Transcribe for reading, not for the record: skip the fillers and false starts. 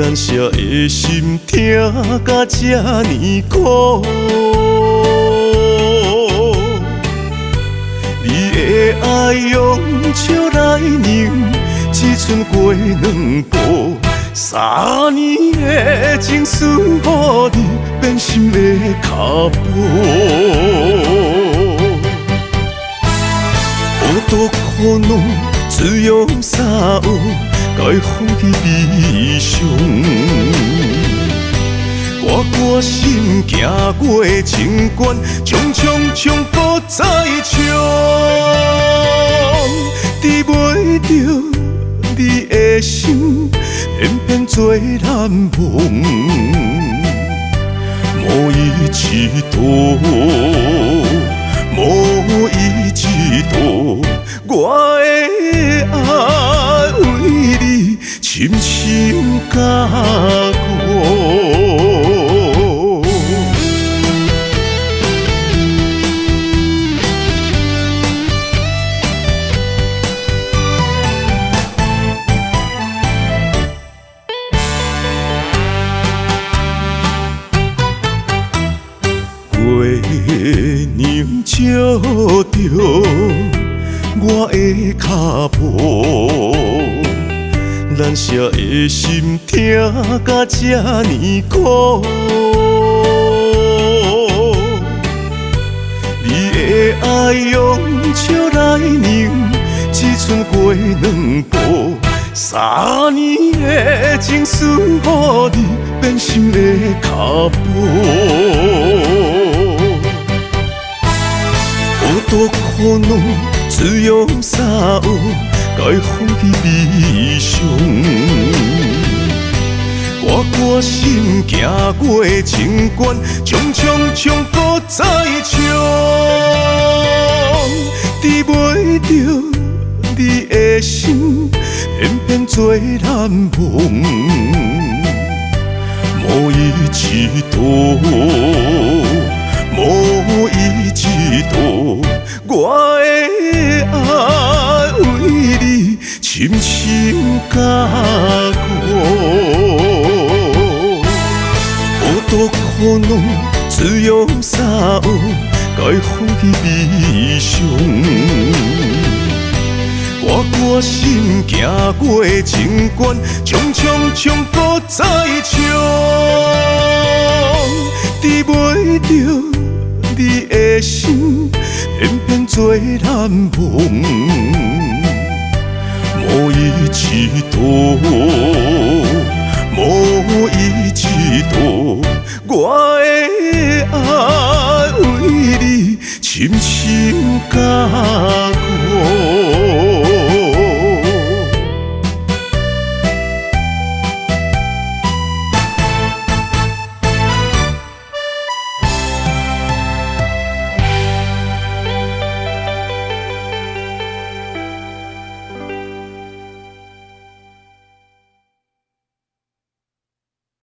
咱舍的心痛甲这呢苦，你的爱用笑来凝，只剩过两步。3年的情思，予你变心的脚步。好多苦恼，只用三有，该放弃悲伤。我心行过情关，冲冲不再冲，治袂着你的心。偏偏做难忘，无伊一度，无伊一度，我的爱为你深深加固。月亮照着我的脚步，咱舍的心痛甲这呢苦。你的爱用笑来凝，只剩过两步。3年的情思，予你变心的脚步。好多苦恼，只用三有，该放弃悲伤。我心行过情关，冲不再冲，治袂着你的心，偏偏做难忘，无伊一度，无伊一度，我的爱为你深深加固。好多苦恼，只用三有，该放弃悲伤。我心行过情关，冲不再冲，治袂着你的心，偏偏做难忘，无伊一度。